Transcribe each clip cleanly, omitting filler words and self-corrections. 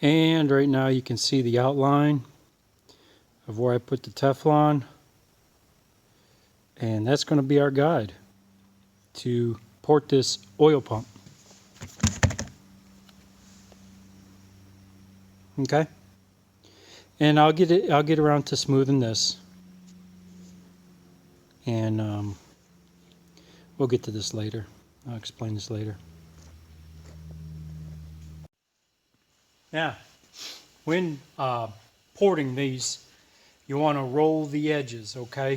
And right now you can see the outline of where I put the Teflon. And that's going to be our guide to port this oil pump. Okay? And I'll get around to smoothing this. And we'll get to this later. I'll explain this later. Now, when porting these, you want to roll the edges, okay?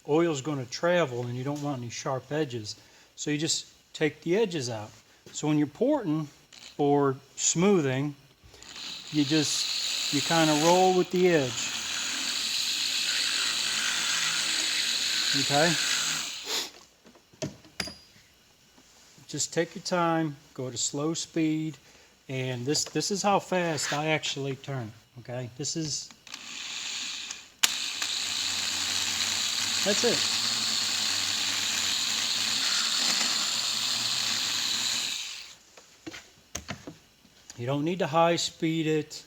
Oil's going to travel and you don't want any sharp edges. So you just take the edges out. So when you're porting or smoothing, you kind of roll with the edge. Okay? Just take your time, go to slow speed, and this is how fast I actually turn. Okay? That's it. You don't need to high speed it.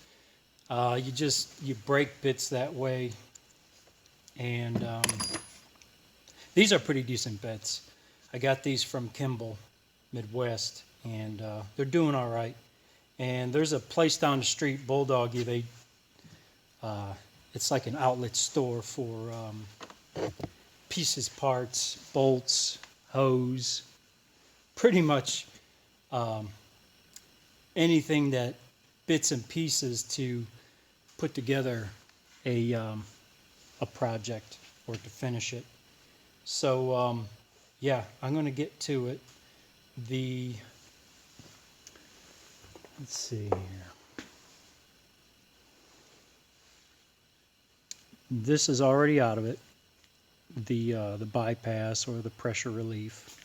You break bits that way. And these are pretty decent bits. I got these from Kimball Midwest, and they're doing all right. And there's a place down the street, Bulldoggy. It's like an outlet store for pieces, parts, bolts, hose, pretty much anything that bits and pieces to put together a project or to finish it. So yeah, I'm going to get to it. Let's see here. This is already out of it. The bypass or the pressure relief.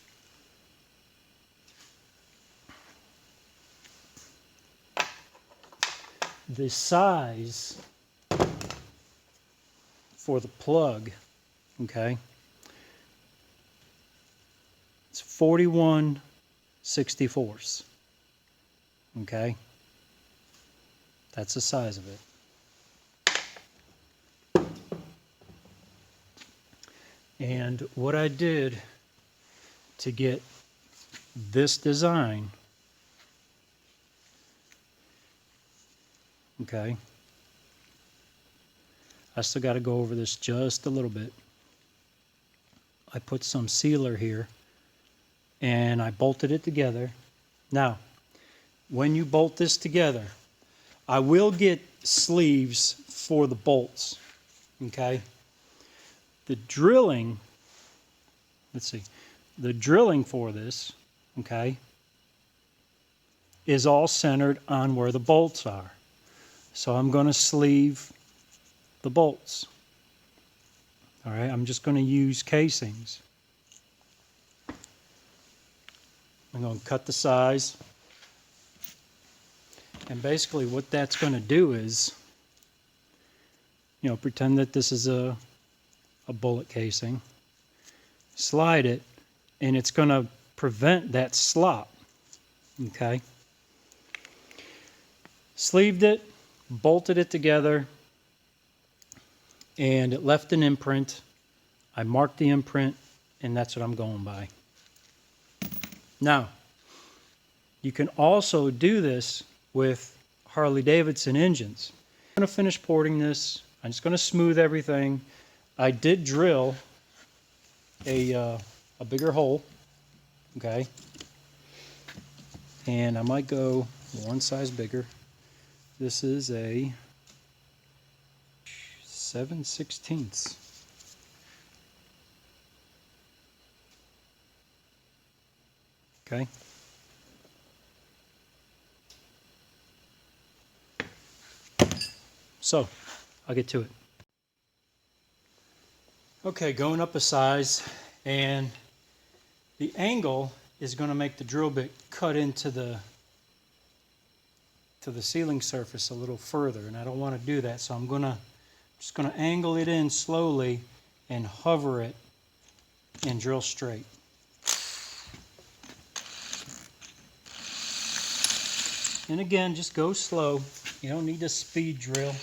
The size for the plug, okay, it's 41/64. Okay, that's the size of it. And what I did to get this design, okay, I still got to go over this just a little bit. I put some sealer here and I bolted it together. Now, when you bolt this together, I will get sleeves for the bolts, okay? The drilling, the drilling for this, okay, is all centered on where the bolts are. So I'm going to sleeve the bolts. All right, I'm just going to use casings. I'm going to cut the size. And basically what that's going to do is, pretend that this is a bullet casing. Slide it, and it's going to prevent that slop. Okay? Sleeved it, bolted it together, and it left an imprint. I marked the imprint, and that's what I'm going by. Now, you can also do this with Harley-Davidson engines. I'm going to finish porting this. I'm just going to smooth everything. I did drill a bigger hole, okay? And I might go one size bigger. This is a 7/16. Okay. So, I'll get to it. Okay, going up a size, and the angle is going to make the drill bit cut into the sealing surface a little further, and I don't want to do that, so I'm just going to angle it in slowly and hover it and drill straight. And again, just go slow. You don't need to speed drill.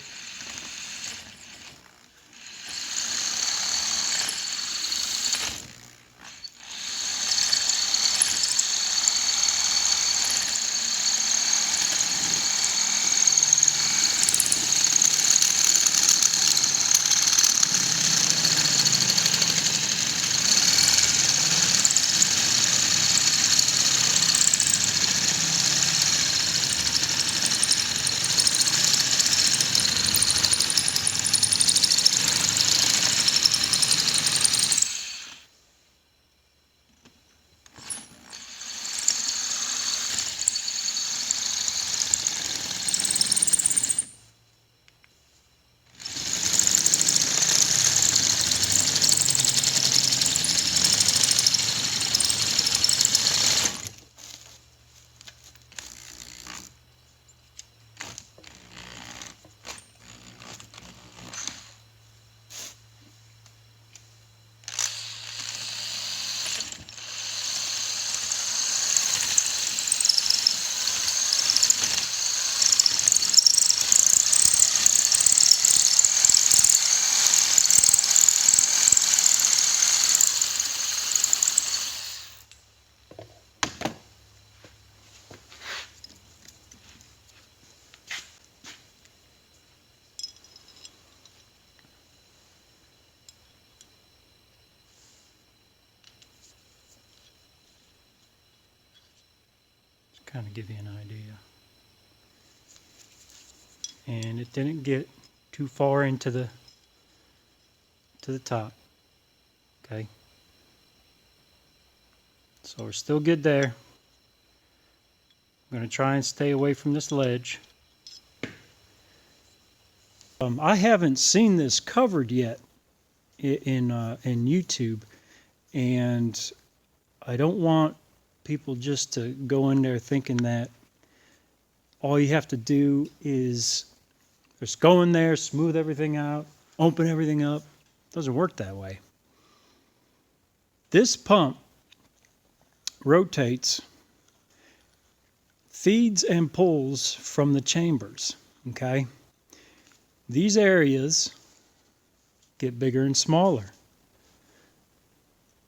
Kind of give you an idea. And it didn't get too far into the top. Okay. So we're still good there. I'm going to try and stay away from this ledge. I haven't seen this covered yet in YouTube, and I don't want people just to go in there thinking that all you have to do is just go in there, smooth everything out, open everything up. It doesn't work that way. This pump rotates, feeds and pulls from the chambers, okay? These areas get bigger and smaller.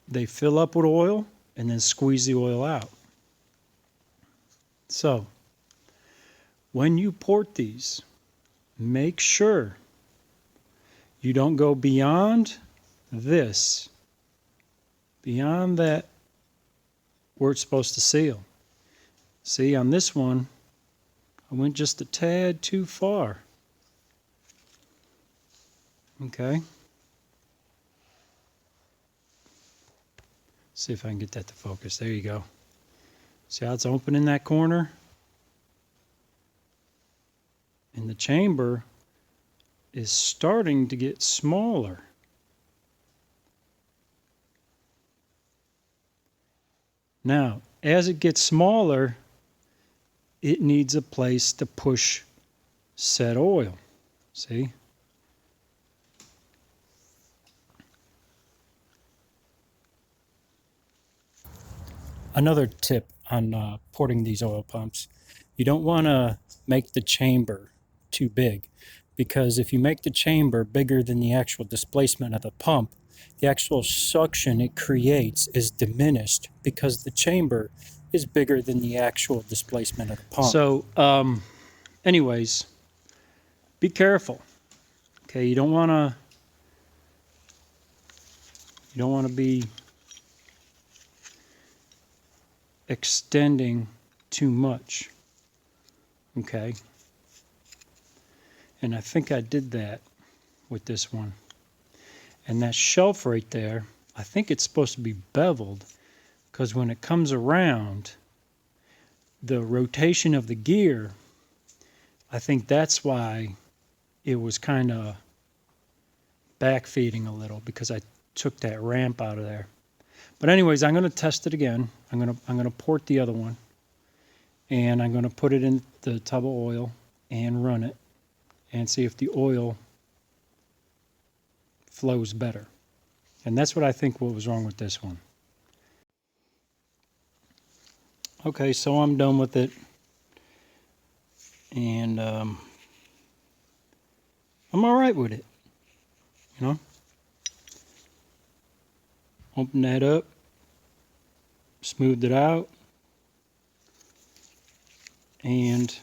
They fill up with oil and then squeeze the oil out. So, when you port these, make sure you don't go beyond this, beyond that where it's supposed to seal. See, on this one, I went just a tad too far. Okay. See if I can get that to focus. There you go. See how it's open in that corner? And the chamber is starting to get smaller. Now, as it gets smaller, it needs a place to push said oil. See? Another tip on porting these oil pumps, you don't want to make the chamber too big, because if you make the chamber bigger than the actual displacement of the pump, the actual suction it creates is diminished because the chamber is bigger than the actual displacement of the pump. So, anyways, be careful. Okay, you don't want to be extending too much. Okay. And I think I did that with this one. And that shelf right there, I think it's supposed to be beveled, because when it comes around, the rotation of the gear, I think that's why it was kind of backfeeding a little, because I took that ramp out of there. But anyways, I'm going to test it again. I'm going to port the other one, and I'm going to put it in the tub of oil and run it and see if the oil flows better. And that's what I think what was wrong with this one. Okay, so I'm done with it. And I'm all right with it, you know. Open that up, smoothed it out, and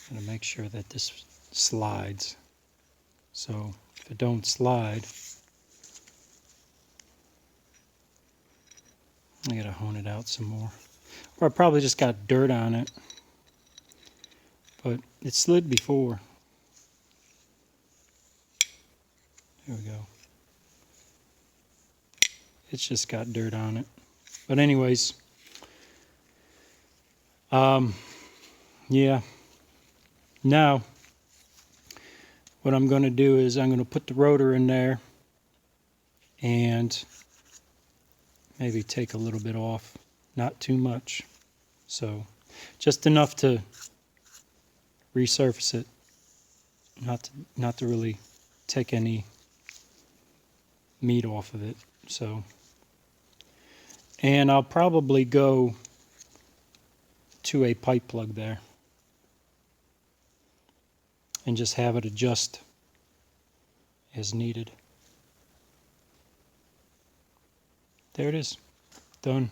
gotta make sure that this slides. So if it don't slide, I gotta hone it out some more. Or I probably just got dirt on it. But it slid before. There we go. It's just got dirt on it. But anyways, yeah. Now, what I'm going to do is I'm going to put the rotor in there and maybe take a little bit off. Not too much. So, just enough to resurface it. Not to really take any meat off of it. So, and I'll probably go to a pipe plug there and just have it adjust as needed. There it is. Done.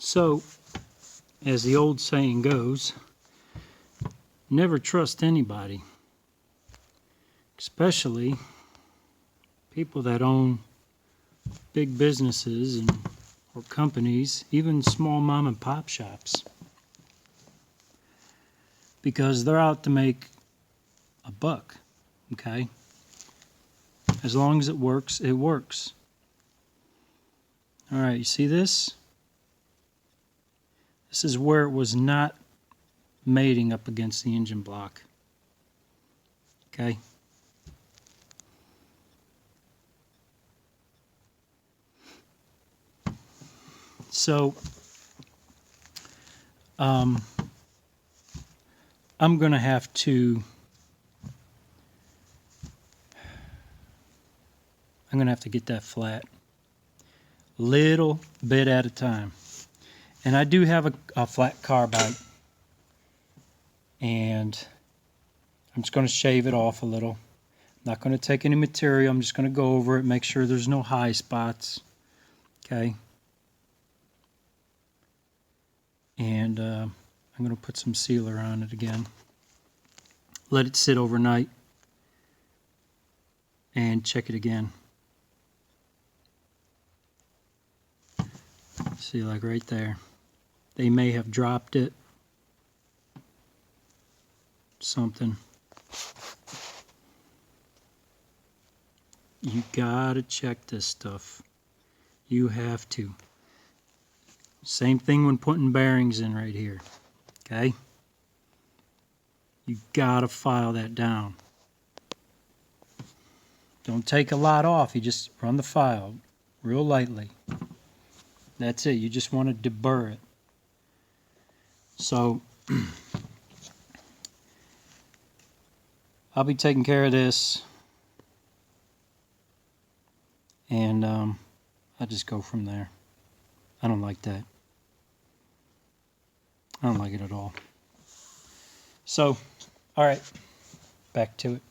So, as the old saying goes, never trust anybody, especially people that own big businesses or companies, even small mom and pop shops, because they're out to make a buck, okay? As long as it works, it works. All right, you see this? This is where it was not mating up against the engine block. Okay? So, I'm going to have to get that flat. Little bit at a time. And I do have a flat carbide. And I'm just going to shave it off a little. Not going to take any material. I'm just going to go over it, make sure there's no high spots. Okay. And I'm going to put some sealer on it again. Let it sit overnight. And check it again. See, like right there. They may have dropped it. Something. You gotta check this stuff. You have to. Same thing when putting bearings in right here. Okay? You gotta file that down. Don't take a lot off. You just run the file real lightly. That's it. You just want to deburr it. So, I'll be taking care of this. And I'll just go from there. I don't like that. I don't like it at all. So, all right. Back to it.